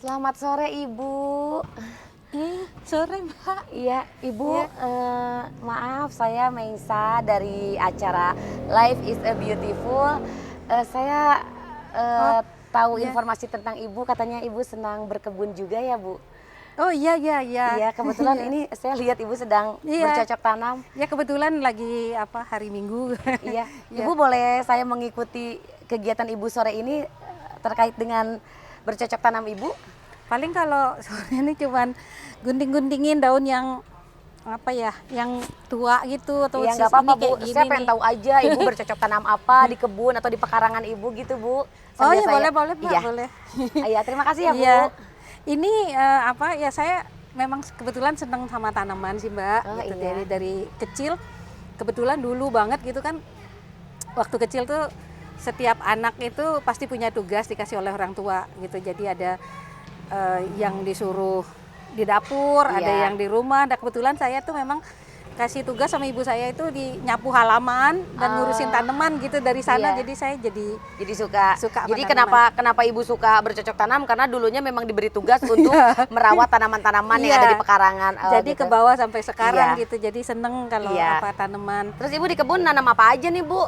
Selamat sore Ibu. Sore Mbak. Iya, Ibu, Ya. maaf saya Meisa dari acara Life is a Beautiful. Saya Oh, tahu ya. informasi tentang Ibu, katanya Ibu senang berkebun juga ya, Bu? Oh iya iya iya. Iya, kebetulan Iya. ini saya lihat Ibu sedang Iya. bercocok tanam. Ya kebetulan lagi hari Minggu. Iya, Ya. Ibu boleh saya mengikuti kegiatan Ibu sore ini terkait dengan bercocok tanam Ibu? Paling kalau sore ini cuman gunting-guntingin daun yang yang tua gitu atau Iya, nggak apa-apa, ini Bu. kayak gini Saya pengen nih. tahu aja Ibu bercocok tanam apa di kebun atau di pekarangan Ibu gitu, Bu. Oh Sambil iya saya, boleh Mbak, iya. boleh. Iya, terima kasih ya, Bu. Iya. Ini saya memang kebetulan senang sama tanaman sih Mbak. Oh, Gitu. iya. Dari kecil kebetulan dulu banget gitu kan. Waktu kecil tuh setiap anak itu pasti punya tugas dikasih oleh orang tua gitu. Jadi ada yang disuruh di dapur, Iya. ada yang di rumah. Dan kebetulan saya tuh memang kasih tugas sama ibu saya itu di nyapu halaman dan ngurusin tanaman gitu dari sana. Iya. Jadi saya jadi Jadi suka. Suka sama Jadi tanaman. kenapa Ibu suka bercocok tanam? Karena dulunya memang diberi tugas untuk merawat tanaman-tanaman yang ada di pekarangan. Oh, jadi gitu. ke bawah sampai sekarang Iya. gitu. Jadi seneng kalau Iya. tanaman. Terus Ibu di kebun nanam apa aja nih, Bu?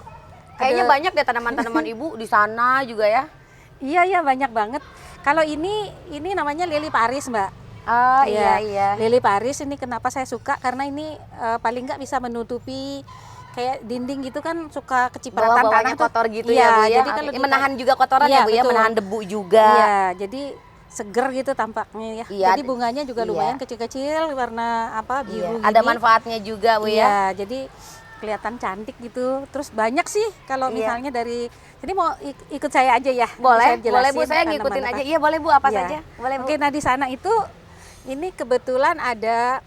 Kayaknya banyak deh tanaman-tanaman Ibu di sana juga ya. Iya banyak banget. Kalau ini namanya lili Paris Mbak. Oh, Ya, iya. lili Paris ini kenapa saya suka karena ini paling nggak bisa menutupi kayak dinding gitu kan suka kecipratan Bawah-bawahnya tanah tuh. kotor gitu Iya, ya, Bu ya. jadi kalau Menahan juga kotoran Iya, ya, Bu ya, betul. menahan debu juga. Iya, jadi seger gitu tampaknya ya. Iya. Jadi bunganya juga Iya. lumayan kecil-kecil warna biru Iya, ada gini. manfaatnya juga, Bu ya. Iya, jadi kelihatan cantik gitu. Terus banyak sih kalau Iya. misalnya dari jadi mau ikut saya aja ya. Boleh, Saya boleh Bu, jelasin saya tanaman ngikutin apa. aja. Iya, boleh Bu, apa Iya. saja? Boleh Bu. Oke, nah di sana itu ini kebetulan ada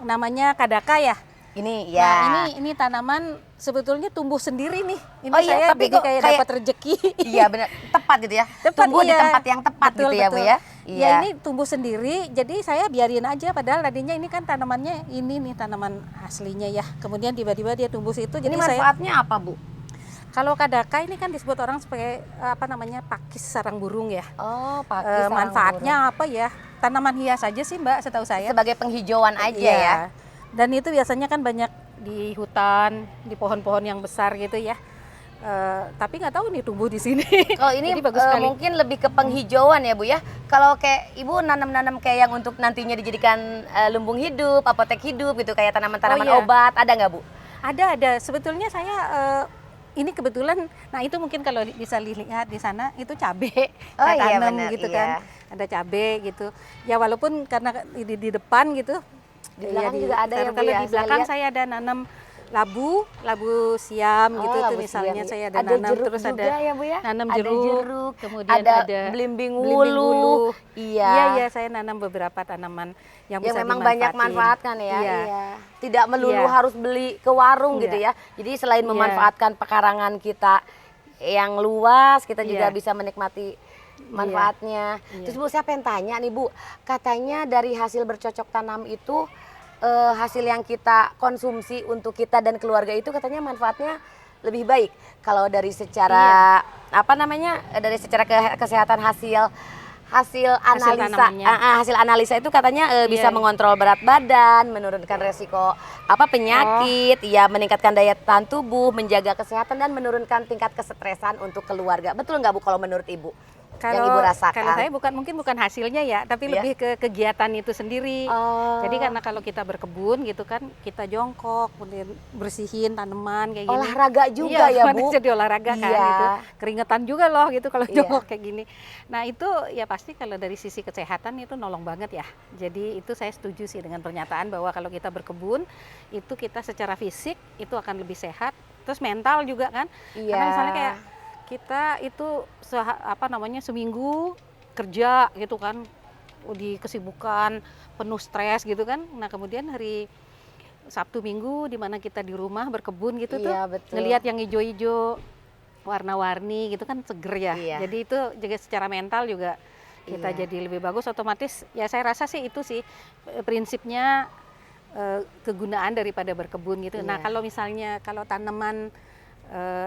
namanya kadaka ya. Ini ya. Nah, ini tanaman sebetulnya tumbuh sendiri nih. Ini Oh iya, saya tapi jadi kok kayak kayak- dapat rezeki. Iya, benar. Tepat gitu ya. Tepat, Tumbuh di iya. tempat yang tepat Betul, gitu ya, Bu betul. ya. Ya ini tumbuh sendiri, jadi saya biarin aja. Padahal tadinya ini kan tanamannya ini nih tanaman aslinya ya. Kemudian tiba-tiba dia tumbuh situ. Ini Jadi saya manfaatnya apa, Bu? kalau kadaka ini kan disebut orang sebagai pakis sarang burung ya. Oh, pakai sarang Manfaatnya apa ya? Tanaman hias aja sih Mbak, setahu burung. saya. Sebagai penghijauan aja Iya. ya. Dan itu biasanya kan banyak di hutan, di pohon-pohon yang besar gitu ya. Tapi nggak tahu nih tumbuh di sini. Kalau ini Jadi bagus sekali. mungkin lebih ke penghijauan ya, Bu ya. Kalau kayak Ibu nanam-nanam kayak yang untuk nantinya dijadikan lumbung hidup, apotek hidup gitu, kayak tanaman-tanaman Oh, iya. obat, ada nggak, Bu? Ada. Sebetulnya saya ini kebetulan, nah itu mungkin kalau bisa lihat di sana itu cabe, Oh, saya iya, tanam benar, gitu iya. kan, ada cabe gitu. Ya walaupun karena di depan gitu, Di belakang juga ada ya, Bu, kalau ya, di saya belakang lihat. saya ada nanam labu siam Oh, gitu tuh labu misalnya siam. saya Ada ada nanam jeruk terus juga ada ya, Bu ya? nanam Ada jeruk, jeruk, kemudian ada ada belimbing belimbing wuluh. Iya. Iya saya nanam beberapa tanaman yang Yang bisa memang banyak dimanfaatin. manfaatkan ya. Iya. Tidak melulu Iya. harus beli ke warung Iya. gitu ya. Jadi selain Iya. memanfaatkan pekarangan kita yang luas, kita juga Iya. bisa menikmati manfaatnya. Iya. Terus Bu, saya pengen tanya nih Bu, katanya dari hasil bercocok tanam itu hasil yang kita konsumsi untuk kita dan keluarga itu katanya manfaatnya lebih baik kalau dari secara dari secara kesehatan hasil analisa tanamannya. hasil analisa itu katanya bisa Iya. mengontrol berat badan, menurunkan resiko penyakit, ya meningkatkan daya tahan tubuh, menjaga kesehatan dan menurunkan tingkat kesetresan untuk keluarga. Betul nggak Bu kalau menurut Ibu? Yang Ibu rasakan. Kalau saya mungkin bukan hasilnya ya, tapi Iya. lebih ke kegiatan itu sendiri. Oh. Jadi karena kalau kita berkebun gitu kan, kita jongkok, kemudian bersihin tanaman kayak gini. Olahraga juga ya, Bu? Jadi olahraga kan Iya. gitu. Keringetan juga loh gitu kalau Iya. jongkok kayak gini. Nah itu ya pasti kalau dari sisi kesehatan itu nolong banget ya. Jadi itu saya setuju sih dengan pernyataan bahwa kalau kita berkebun, itu kita secara fisik itu akan lebih sehat. Terus mental juga kan. Iya. Karena misalnya kayak kita itu seminggu kerja gitu kan di kesibukan penuh stres gitu kan. Nah kemudian hari Sabtu Minggu di mana kita di rumah berkebun gitu tuh Iya, betul. ngelihat yang hijau-hijau warna-warni gitu kan seger ya. Iya. Jadi itu juga secara mental juga kita Iya. jadi lebih bagus otomatis. Ya saya rasa sih itu sih prinsipnya kegunaan daripada berkebun gitu. Nah Iya. kalau misalnya kalau tanaman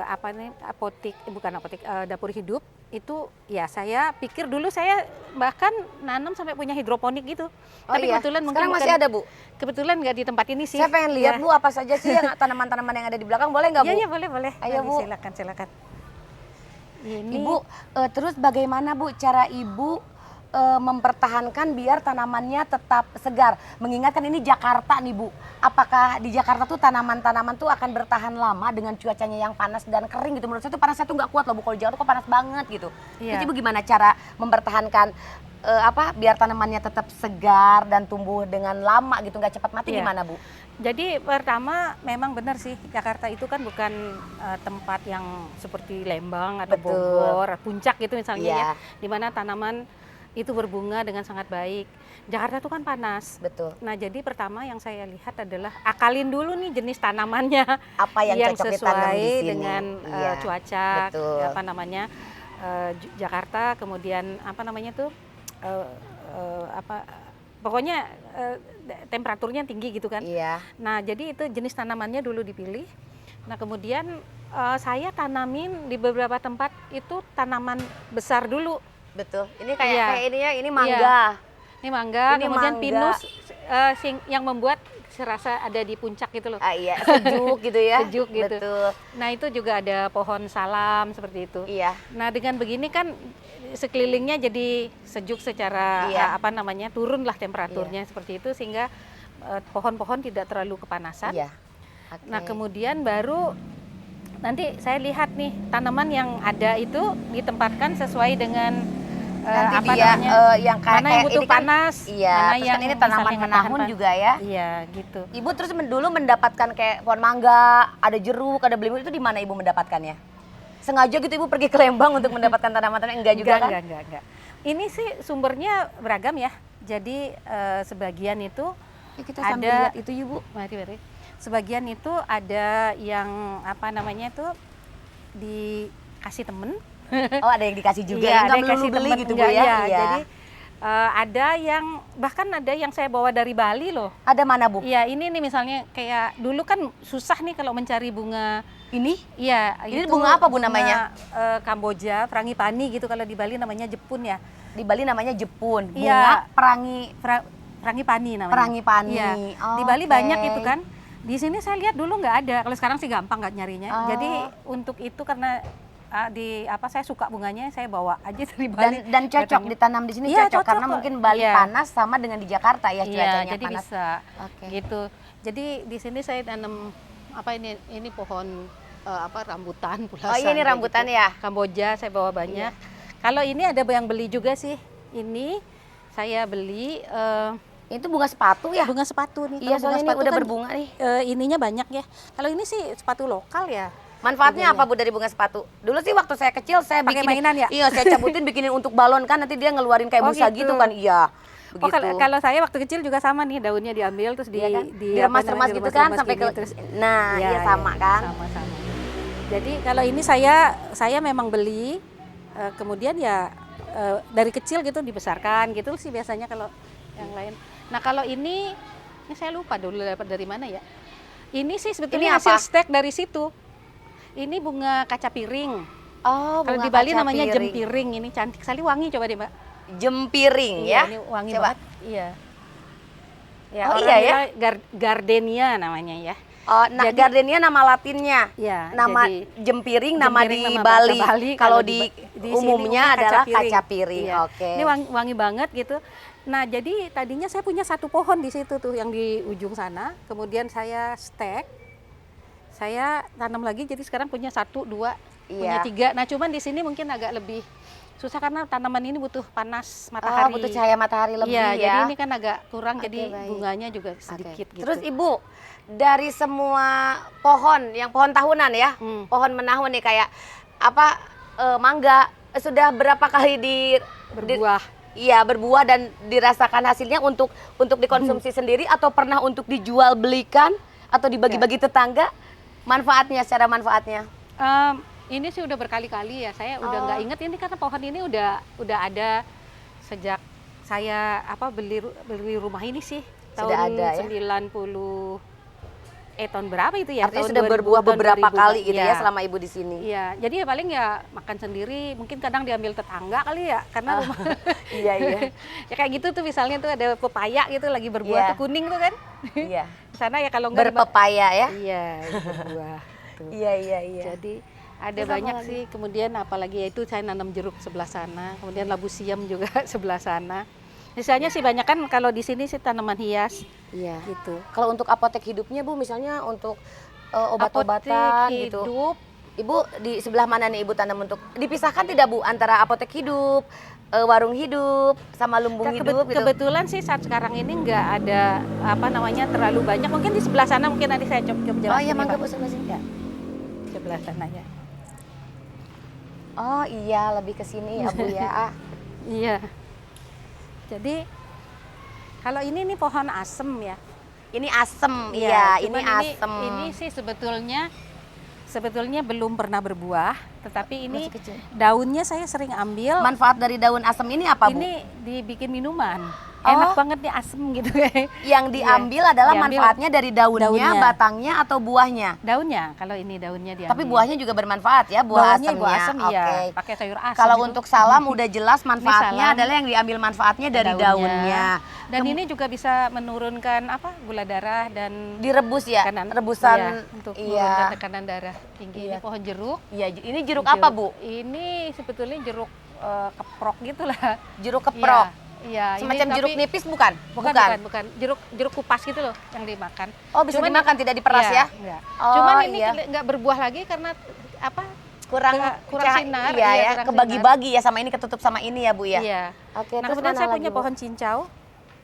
apa nih bukan apotek, dapur hidup itu ya saya pikir dulu saya bahkan nanam sampai punya hidroponik gitu. Oh Tapi iya, kebetulan sekarang mungkin masih ada Bu? kebetulan nggak di tempat ini sih. Saya pengen lihat Ya. Bu apa saja sih yang tanaman-tanaman yang ada di belakang, boleh nggak Bu? Iya, boleh. Ayo, Mari, Bu. silakan. Ini Ibu, terus bagaimana Bu cara Ibu mempertahankan biar tanamannya tetap segar? Mengingatkan ini Jakarta nih Bu, apakah di Jakarta tuh tanaman-tanaman tuh akan bertahan lama dengan cuacanya yang panas dan kering gitu? Menurut saya tuh panasnya tuh nggak kuat loh Bu, kalau di Jakarta kok panas banget gitu. Iya. Terus Ibu gimana cara mempertahankan biar tanamannya tetap segar dan tumbuh dengan lama gitu, nggak cepat mati, Iya. gimana Bu? Jadi pertama memang benar sih, Jakarta itu kan bukan tempat yang seperti Lembang atau Betul. Bogor, Puncak gitu misalnya Iya. ya, di mana tanaman itu berbunga dengan sangat baik. Jakarta itu kan panas. Betul. Nah, jadi pertama yang saya lihat adalah akalin dulu nih jenis tanamannya Apa yang cocok ditanam sesuai di sini? dengan Iya, cuaca, betul. apa namanya Jakarta, kemudian apa namanya tuh pokoknya temperaturnya tinggi gitu kan. Iya. Nah, jadi itu jenis tanamannya dulu dipilih. Nah, kemudian saya tanamin di beberapa tempat itu tanaman besar dulu. Betul. Ini Iya. kayak ininya ini mangga. Ini mangga, Ini kemudian mangga. pinus yang membuat serasa ada di puncak gitu loh. Ah iya, sejuk gitu ya. Sejuk gitu. Betul. Nah, itu juga ada pohon salam seperti itu. Iya. Nah, dengan begini kan sekelilingnya jadi sejuk secara Iya. turunlah temperaturnya seperti itu sehingga pohon-pohon tidak terlalu kepanasan. Iya. Oke. Nah, kemudian baru nanti saya lihat nih tanaman yang ada itu ditempatkan sesuai dengan nanti dia yang mana yang butuh ini kan, panas, iya, mana terus yang kan ini tanaman misalnya menahun ngetahan juga ya. Iya, gitu. Ibu terus dulu mendapatkan kayak pohon mangga, ada jeruk, ada belimbing, itu di mana Ibu mendapatkannya? Sengaja gitu Ibu pergi ke Lembang untuk mendapatkan tanaman-tanaman, enggak juga kan? Enggak. Ini sih sumbernya beragam ya. Jadi sebagian itu Ya, kita sambil ada lihat itu Ibu. mari. Sebagian itu ada yang apa namanya itu dikasih temen. Oh, ada yang dikasih juga, Iya, ya, ada nggak yang melulu kasih beli temen, gitu Bu enggak, ya? iya. Iya. Jadi ada yang bahkan ada yang saya bawa dari Bali loh. Ada mana Bu? Iya, ini nih misalnya kayak dulu kan susah nih kalau mencari bunga. Ini? Iya, Ini itu bunga apa Bu namanya? Kamboja, frangipani gitu, kalau di Bali namanya jepun ya. Di Bali namanya jepun, bunga Iya. Frangipani namanya. Frangipani. Iya. Di Oh, Bali oke. banyak itu kan. Di sini saya lihat dulu nggak ada. Kalau sekarang sih gampang nggak nyarinya. Oh. Jadi untuk itu karena saya suka bunganya, saya bawa aja dari Bali. Dan cocok Datangnya. ditanam di sini, Iya, cocok cocok karena kok. mungkin Bali Iya. panas sama dengan di Jakarta ya, Iya, cuacanya jadi panas. bisa. Oke. Gitu. Jadi di sini saya tanam ini pohon rambutan pulasan. Oh iya, ini kayak rambutan gitu. ya? Kamboja saya bawa banyak. Kalau ini ada yang beli juga sih. Ini saya beli Itu bunga sepatu ya? bunga sepatu nih. Iya, Kalau bunga soalnya ini sepatu udah kan, berbunga nih. ininya banyak ya. Kalau ini sih sepatu lokal ya. Manfaatnya Bunganya. apa Bu dari bunga sepatu? Dulu sih waktu saya kecil saya Pakai bikin mainan ya? Iya, saya cabutin bikinin untuk balon kan, nanti dia ngeluarin kayak Oh, busa gitu. gitu kan. Iya. Oh, Begitu. kalau saya waktu kecil juga sama nih, daunnya diambil terus Iya kan? di Diremas-remas gitu kan diremas-remas sampai gini, ke terus nah, iya sama kan. Sama-sama. Jadi kalau ini saya memang beli kemudian ya dari kecil gitu dibesarkan gitu sih biasanya kalau yang lain. Nah, kalau ini saya lupa dulu dapat dari mana ya. Ini sih Ini sebetulnya apa? hasil stek dari situ. Ini bunga kaca piring. Oh, Kalau bunga di Bali kaca namanya piring. jempiring. Ini cantik sekali, wangi, coba deh, Mbak. Jempiring Iya, ya. ini wangi Coba. banget. Iya. Ya, Oh, orang iya ya? bilang gardenia namanya ya. Oh, nah, Jadi- gardenia nama latinnya. Ya, Nama jadi jempiring nama di jempiring nama Bali. bahasa Bali, Kalau kalau di di sini umumnya umumnya adalah kaca piring. Iya. Oke. Ini wangi banget gitu. Nah, jadi tadinya saya punya satu pohon di situ tuh yang di ujung sana. Kemudian saya stek, saya tanam lagi. Jadi sekarang punya 1, 2, punya Iya. 3. Nah, cuman di sini mungkin agak lebih susah karena tanaman ini butuh panas matahari. Oh, butuh cahaya matahari lebih Iya, ya. jadi ini kan agak kurang, Oke, jadi baik. bunganya juga Oke. sedikit gitu. Terus Ibu, dari semua pohon, yang pohon tahunan ya, pohon menahun nih kayak mangga, sudah berapa kali berbuah. Iya, berbuah dan dirasakan hasilnya untuk dikonsumsi sendiri atau pernah untuk dijual belikan atau dibagi-bagi tetangga? Secara manfaatnya. Ini sih udah berkali-kali ya, saya udah Oh. nggak inget ini karena pohon ini udah ada sejak saya beli rumah ini sih Sudah tahun ada ya? 90 tahun berapa itu ya? Artinya Tahun sudah 2000, berbuah tahun beberapa 2000, kali gitu iya. ya selama ibu di sini. Iya, jadi ya paling ya makan sendiri, mungkin kadang diambil tetangga kali ya, karena rumah Iya iya. ya kayak gitu tuh, misalnya tuh ada pepaya gitu lagi berbuah Iya. tuh kuning tuh kan. Iya. Di sana ya kalau enggak Berpepaya ya. iya, berbuah tuh. Iya iya iya. Jadi ada Terus apa banyak lagi? sih, kemudian apalagi ya itu saya nanam jeruk sebelah sana, kemudian labu siam juga sebelah sana. Misalnya sih banyak kan kalau di sini sih tanaman hias Iya. gitu. Kalau untuk apotek hidupnya Bu, misalnya untuk obat-obatan Apotek gitu. hidup, Ibu di sebelah mana nih Ibu tanam untuk dipisahkan tidak Bu antara apotek hidup, warung hidup sama lumbung hidup gitu? kebetulan sih saat sekarang ini nggak ada apa namanya terlalu banyak. Mungkin di sebelah sana mungkin nanti saya coba jelasin. Oh iya, nih, mangga Pak. Bu sebelah sini. Ya, sebelah sananya. Oh iya, lebih ke sini ya Bu ya. Ah, Iya. Jadi kalau ini nih pohon asem ya. ini asem, Iya, iya, ini cuman asem. Ini sih sebetulnya belum pernah berbuah, tetapi ini Masih kecil. daunnya saya sering ambil. Manfaat dari daun asem ini apa Bu? Ini dibikin minuman. Oh. Enak banget nih asem gitu. Yang diambil adalah Diambil manfaatnya dari daunnya, daunnya. batangnya atau buahnya. Daunnya, kalau ini daunnya diambil. Tapi buahnya juga bermanfaat ya, buah Bawahnya asemnya. buah asem iya, Oke. pakai sayur asem. Kalau gitu. untuk salam udah jelas manfaatnya salam. adalah yang diambil manfaatnya dari daunnya. Dan ini juga bisa menurunkan apa? Gula darah dan Direbus ya, tekanan rebusan. iya, untuk Iya. menurunkan tekanan darah tinggi. Iya. Ini pohon jeruk. Iya, ini jeruk apa Bu? Ini sebetulnya jeruk keprok gitulah. Jeruk keprok. Iya, Semacam ini jeruk tapi- nipis bukan? bukan. Jeruk kupas gitu loh yang dimakan. Oh, bisa Cuman dimakan tidak diperas iya, ya? enggak. Oh, Cuman ini iya. nggak berbuah lagi karena apa? Kurang kurang sinar, Iya iya, ya, kurang kebagi-bagi ya sama ini ketutup sama ini ya Bu ya. Iya. Oke, Nah, terus kemudian mana saya lagi, punya Bu? pohon cincau.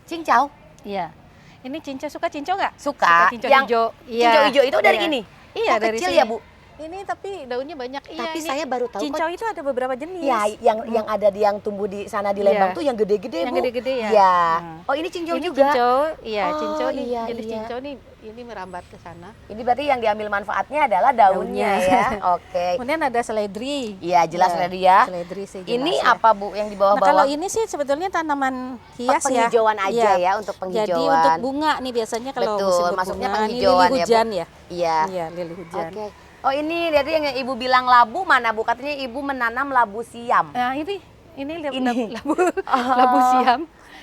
Cincau. Iya. Ini cincau, suka cincau nggak? Suka. cincau Yang hijau. cincau hijau itu dari Iya. ini? Iya, Oh, dari kecil sini. ya, Bu? Ini tapi daunnya banyak. Tapi ini saya baru tahu cincau itu ada beberapa jenis. Ya, yang ada yang tumbuh di sana di Lembang Iya. tuh yang gede-gede, Yang Bu. gede-gede ya? Iya. Hmm. Oh, ini cincau Ini juga. cincau, iya, Oh, cincau nih, iya, jenis iya. cincau nih ini merambat ke sana. Ini berarti yang diambil manfaatnya adalah daunnya ya. Oke. Kemudian ada seledri. Iya, jelas Ya, tadi ya. Seledri sih jelas Ini ya. apa Bu yang di Nah, kalau bawah-bawah? ini sih sebetulnya tanaman hias penghijauan ya. aja Iya. ya, untuk penghijauan. Jadi untuk bunga nih biasanya kalau Betul, musim masuknya berbunga, ini penghijauan lili ya, Bu. hujan ya. Iya. Iya, lili hujan. Oke. Oh, ini jadi yang Ibu bilang labu mana Bu? Katanya Ibu menanam labu siam. Nah, ini Ini. labu Oh. labu siam.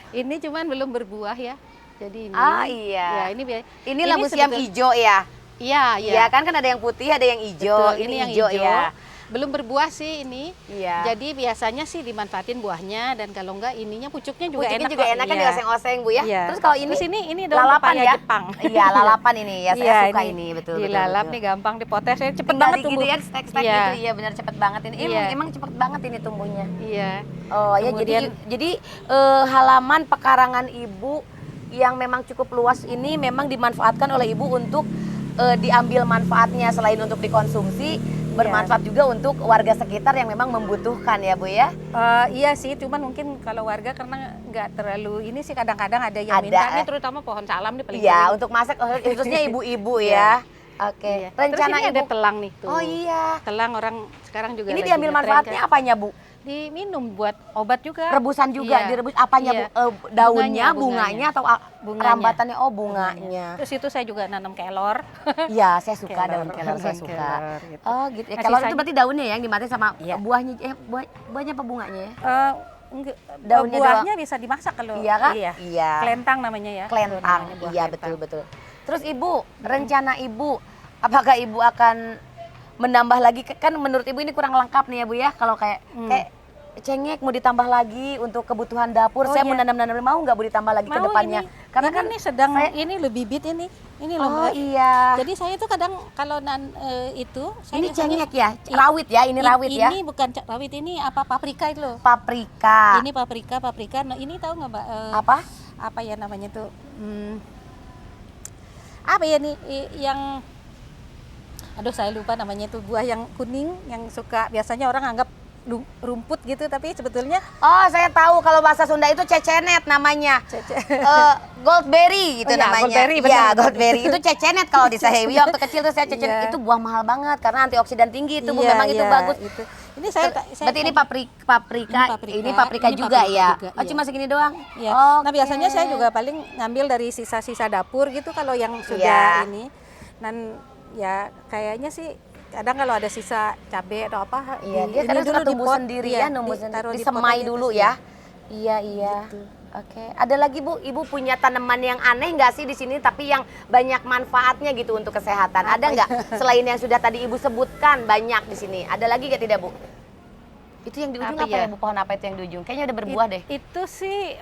Ini cuman belum berbuah ya. Jadi ini. Ah, iya. Ya, ini Ini labu siam sebetulnya- hijau ya. Iya, Iya kan ada yang putih, ada yang hijau. Betul, Ini yang hijau ya. Belum berbuah sih ini. Iya. Jadi biasanya sih dimanfaatin buahnya dan kalau enggak ininya pucuknya juga Pucuknya enak. juga kok. enak kan Iya. dioseng-oseng Bu ya. Iya. Terus kalau ini Terus ini daun lalapan pepaya ya. Jepang. Iya, lalapan ini ya. Saya Iya, suka ini betul Dilalap betul. nih gampang dipotes, saya cepet Tinggal banget gitu tumbuh. ya, stek-stek Iya. gitu. Iya, benar cepet banget ini. Iya. Emang cepet banget ini tumbuhnya. Iya. Oh ya, Kemudian- jadi halaman pekarangan Ibu yang memang cukup luas ini memang dimanfaatkan oleh Ibu untuk diambil manfaatnya selain untuk dikonsumsi, bermanfaat juga untuk warga sekitar yang memang membutuhkan ya Bu ya. Iya sih, cuman mungkin kalau warga karena nggak terlalu ini sih kadang-kadang ada yang Ada, minta nih, terutama pohon salam nih paling Iya, sering. untuk masak khususnya ibu-ibu Iya. ya. Oke. Iya. Terus Rencana ini ada Ibu. telang nih tuh. Oh iya. Telang orang sekarang juga Ini lagi diambil ngetren manfaatnya kan. apanya Bu? Diminum buat obat juga. Rebusan juga, Iya. direbus apanya Iya. Bu? Daunnya, Bunganya. bunganya atau Bunganya. rambatannya? Oh, bunganya. Terus itu saya juga nanam kelor. Iya, saya suka Kelor. daun kelor, saya Daun suka. kelor, gitu. Oh, gitu. Ya, Nah, kelor itu sisanya- berarti daunnya ya yang dimatiin sama Iya. buahnya buahnya apa bunganya ya? Daunnya Buahnya bisa dimasak kalau Iya kan? Iya. Iya. Kelentang namanya ya. Itu Kelentang. namanya, buah Iya, kelentang. betul. Terus Ibu, rencana Ibu apakah Ibu akan menambah lagi kan menurut Ibu ini kurang lengkap nih ya Bu ya kalau kayak cengek mau ditambah lagi untuk kebutuhan dapur. Oh, Saya iya. mau nanam-nanam mau nggak Bu ditambah lagi ke Mau depannya? ini. Karena Ini kan nih sedang saya- ini lo bibit ini loh Oh Mbak. iya. Jadi saya tuh kadang kalau itu saya Ini biasanya- cengek ya, rawit ya, ini rawit ya. Ini bukan rawit, ini apa paprika itu loh. Paprika. Ini paprika. Nah, ini tahu nggak Mbak? Apa? Apa ya namanya tuh? Apa ya nih yang aduh saya lupa namanya itu, buah yang kuning yang suka biasanya orang anggap rumput gitu tapi sebetulnya Oh, saya tahu kalau bahasa Sunda itu cecenet namanya. Goldberry gitu Oh, ya, namanya. goldberry, Iya, benar. goldberry. Itu cecenet kalau di saya. Waktu kecil tuh saya cecenet. Iya. Itu buah mahal banget karena antioksidan tinggi itu Bu. Iya, Memang itu iya, bagus. itu. Ini saya Berarti ini paprika, ini paprika ini juga paprika ya. juga, Oh, iya. cuma segini doang. Ya. Nah Oke. biasanya saya juga paling ngambil dari sisa-sisa dapur gitu kalau yang sudah Iya. ini. Dan ya kayaknya sih kadang kalau ada sisa cabai atau apa, Iya, dia kadang suka tumbuh sendiri ya, taruh di pot disemai aja dulu terus ya. Iya, iya. Gitu. Oke. Ada lagi Bu, Ibu punya tanaman yang aneh nggak sih di sini tapi yang banyak manfaatnya gitu untuk kesehatan? Ada nggak? Selain yang sudah tadi Ibu sebutkan banyak di sini. Ada lagi nggak tidak Bu? Itu yang di ujung Apa apa ya? ya Bu? Pohon apa itu yang di ujung? Kayaknya udah berbuah deh. Itu sih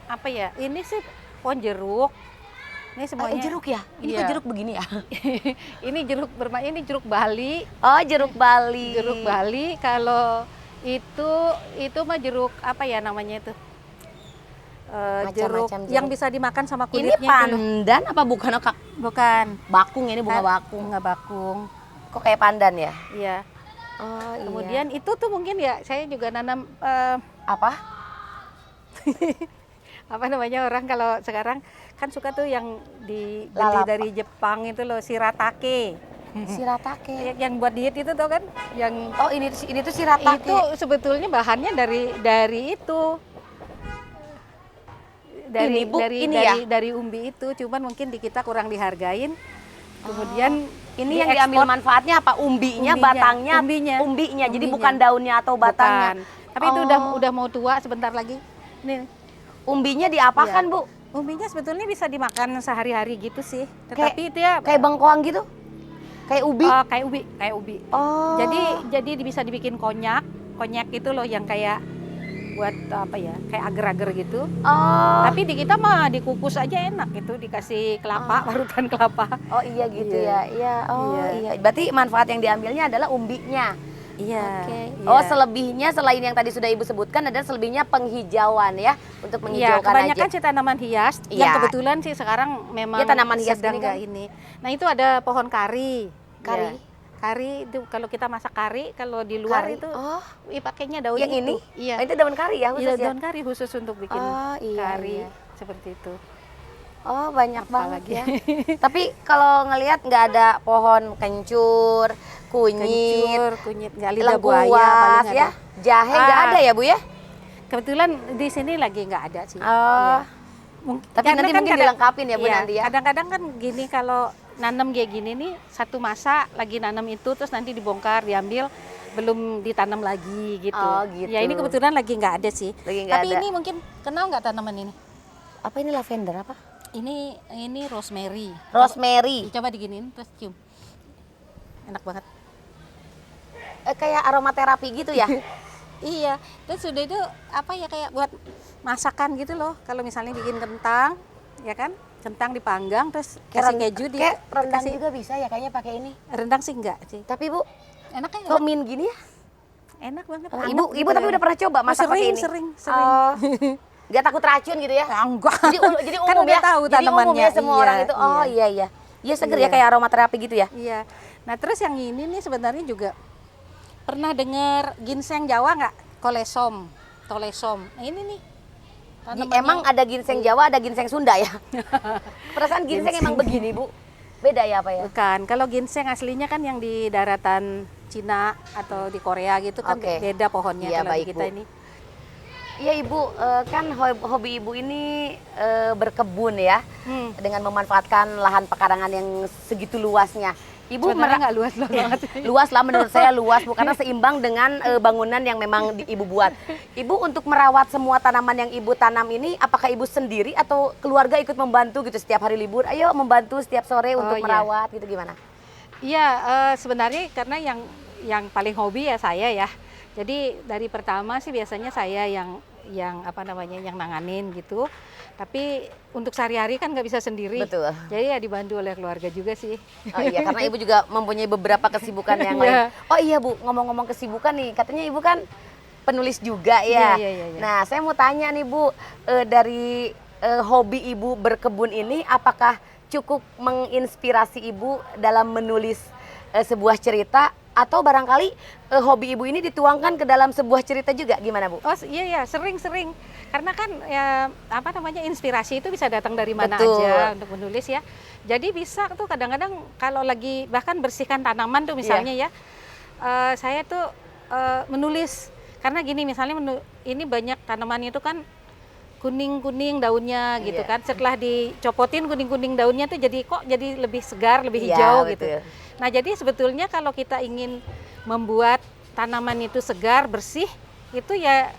apa ya? Ini sih pohon jeruk. Ini semuanya Jeruk ya? Ini kok Iya. jeruk begini ya? ini ini jeruk Bali. Oh, jeruk Bali. Jeruk Bali. Kalau itu mah jeruk apa ya namanya itu? Jeruk Macam-macam yang jeruk. bisa dimakan sama Ini kulitnya itu loh. pandan apa bukan Kak? Bukan. Bakung ini bunga bakung. Bunga bakung. Kok kayak pandan ya? Iya. Oh, iya. Kemudian itu tuh mungkin ya saya juga nanam Apa? apa namanya orang kalau sekarang kan suka tuh yang dibeli Lalap. dari Jepang itu loh shiratake. Shiratake. Yang buat diet itu tuh kan yang Oh, ini tuh shiratake. itu sebetulnya bahannya dari itu. Ini, Bu, ini ya? Dari umbi itu, cuman mungkin di kita kurang dihargain. Kemudian Ini yang diambil manfaatnya apa? Umbinya, batangnya, umbinya. Jadi Umbinya. bukan daunnya atau batangnya. Bukan. Tapi itu udah mau tua sebentar lagi. Nih, Umbinya diapakan, Iya. Bu? umbinya sebetulnya bisa dimakan sehari-hari gitu sih. Tetapi itu ya Kayak bengkoang gitu? Kayak ubi? kayak ubi. Oh. Jadi bisa dibikin konyak. Konyak itu loh yang kayak buat apa ya? Kayak agar-agar gitu. Oh. Tapi di kita mah dikukus aja enak gitu, dikasih kelapa, parutan kelapa. Oh, iya gitu Iya. ya. Iya. Oh, Iya. iya. Berarti manfaat yang diambilnya adalah umbinya. Iya. Oke. iya. Oh, selebihnya selain yang tadi sudah Ibu sebutkan adalah selebihnya penghijauan ya, untuk Iya, menghijaukan kebanyakan aja. sih tanaman hias. Iya. Yang kebetulan sih sekarang memang Iya, tanaman hias sedang ini kan. nggak ini. Nah itu ada pohon kari. Kari? Ya. Kari itu kalau kita masak kari, kalau di luar Kari. itu Oh, pakainya daun yang itu. ini? Iya. Oh, itu daun kari ya khusus Iya, ya? daun kari khusus untuk bikin Oh, iya, kari iya. seperti itu. Oh, banyak Apa banget lagi? ya. Tapi kalau ngelihat nggak ada pohon kencur, kunyit, Kunyit, nggak lidah buaya lengkuas paling ya. ada. Jahe nggak ada ya, Bu ya? Kebetulan di sini lagi nggak ada sih. Oh. Iya. Tapi Karena nanti kan mungkin dilengkapin ya, Bu, iya, nanti ya. Kadang-kadang kan gini kalau nanam kayak gini nih satu masa lagi nanam itu terus nanti dibongkar diambil belum ditanam lagi gitu. Oh, gitu. Ya ini kebetulan lagi nggak ada sih. Lagi nggak Tapi ada. ini mungkin kenal nggak tanaman ini? Apa ini lavender apa? Ini rosemary. Rosemary. Coba diginiin terus cium. Enak banget. Kayak aromaterapi gitu ya? Iya. Terus sudah itu apa ya kayak buat masakan gitu loh. Kalau misalnya bikin kentang, ya kan? Kentang dipanggang terus kasih keju Kayak rendang kasih juga bisa ya kayaknya pakai ini. rendang sih enggak sih. Tapi Bu, Enak kan? kok min gini ya? Enak banget. Oh, Enak ibu gitu tapi ya. udah pernah coba masak pakai ini? Sering. Oh. Nggak takut racun gitu ya? Enggak. Jadi Kan umum udah ya? tahu Jadi umum tanamannya. ya semua Iya, orang itu? Oh, iya. Iya seger ya Iya. kayak aromaterapi gitu ya? Iya. Nah terus yang ini nih sebenarnya juga pernah dengar ginseng Jawa nggak? Tolesom. Nah ini nih. tanamannya- Emang ada ginseng Jawa, ada ginseng Sunda ya? Perasaan ginseng emang begini, Bu? Beda ya apa ya? Bukan. Kalau ginseng aslinya kan yang di daratan Cina atau di Korea gitu kan Oke. beda pohonnya. Iya, Kalau di baik, kita Bu. ini. Iya Ibu, kan hobi Ibu ini berkebun ya, dengan memanfaatkan lahan pekarangan yang segitu luasnya. Ibu Sebenarnya nggak luas banget. luas lah menurut saya luas Bu, karena seimbang dengan bangunan yang memang Ibu buat. Ibu untuk merawat semua tanaman yang Ibu tanam ini, apakah Ibu sendiri atau keluarga ikut membantu gitu setiap hari libur? Ayo membantu setiap sore untuk iya. merawat gitu gimana? Iya, sebenarnya karena yang paling hobi ya saya ya. Jadi dari pertama sih biasanya saya yang apa namanya yang nanganin gitu. Tapi untuk sehari-hari kan nggak bisa sendiri. Betul. Jadi ya dibantu oleh keluarga juga sih. Oh iya, karena Ibu juga mempunyai beberapa kesibukan yang Iya. lain. Oh iya Bu, ngomong-ngomong kesibukan nih, katanya Ibu kan penulis juga ya. Iya. Nah, saya mau tanya nih Bu, dari hobi Ibu berkebun ini, apakah cukup menginspirasi Ibu dalam menulis sebuah cerita, atau barangkali hobi Ibu ini dituangkan ke dalam sebuah cerita juga, gimana Bu? Oh iya sering. Karena kan ya apa namanya inspirasi itu bisa datang dari mana Betul. aja untuk menulis ya. Jadi bisa tuh kadang-kadang kalau lagi bahkan bersihkan tanaman tuh misalnya ya, saya tuh menulis karena gini misalnya ini banyak tanaman itu kan kuning-kuning daunnya gitu Iya. kan. Setelah dicopotin kuning-kuning daunnya tuh jadi kok jadi lebih segar, lebih Iya, hijau gitu. betul. Nah, jadi sebetulnya kalau kita ingin membuat tanaman itu segar, bersih, itu ya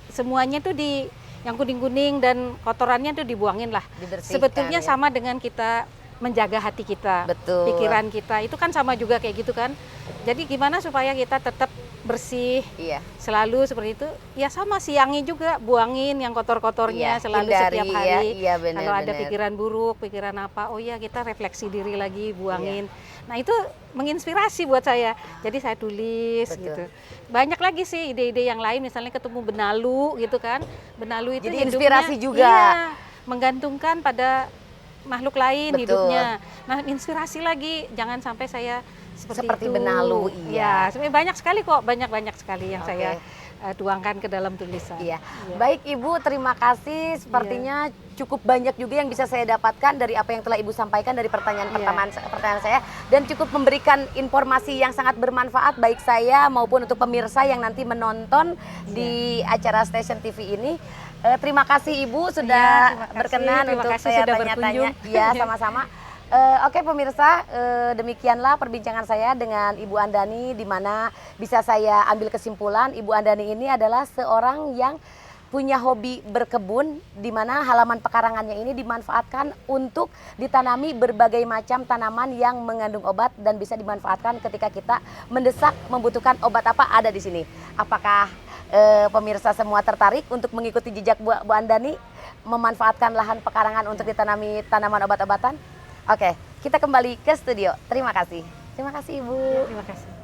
semuanya tuh yang kuning-kuning dan kotorannya tuh dibuangin lah. Dibersihkan, Sebetulnya ya. sama dengan kita menjaga hati kita, Betul. pikiran kita, itu kan sama juga kayak gitu kan. Jadi gimana supaya kita tetap bersih, Iya. selalu seperti itu, ya sama siangnya juga buangin yang kotor-kotornya Iya, selalu hindari, setiap ya. hari. Iya, benar, Kalau ada benar. pikiran buruk, pikiran apa, oh ya kita refleksi diri lagi, buangin. Nah itu menginspirasi buat saya. Jadi saya tulis Betul. gitu. Banyak lagi sih ide-ide yang lain, misalnya ketemu benalu gitu kan. Benalu itu Jadi hidupnya, inspirasi juga. iya, menggantungkan pada makhluk lain Betul. hidupnya. Nah inspirasi lagi, jangan sampai saya seperti itu. benalu, iya. Ya, sebenarnya banyak sekali kok, banyak sekali yang Oke. saya tuangkan ke dalam tulisan. Iya. Baik Ibu, terima kasih. Sepertinya cukup banyak juga yang bisa saya dapatkan dari apa yang telah Ibu sampaikan dari pertanyaan pertanyaan saya, dan cukup memberikan informasi yang sangat bermanfaat baik saya maupun untuk pemirsa yang nanti menonton di acara Station TV ini. Terima kasih Ibu sudah terima kasih. berkenan Terima untuk kasih saya sudah tanya-tanya. berkunjung. Iya, sama-sama. Oke pemirsa, demikianlah perbincangan saya dengan Ibu Andani, di mana bisa saya ambil kesimpulan Ibu Andani ini adalah seorang yang punya hobi berkebun, di mana halaman pekarangannya ini dimanfaatkan untuk ditanami berbagai macam tanaman yang mengandung obat dan bisa dimanfaatkan ketika kita mendesak membutuhkan obat apa ada di sini. Apakah pemirsa semua tertarik untuk mengikuti jejak Bu Andani memanfaatkan lahan pekarangan untuk ditanami tanaman obat-obatan? Oke, kita kembali ke studio. Terima kasih. Terima kasih Ibu. Terima kasih.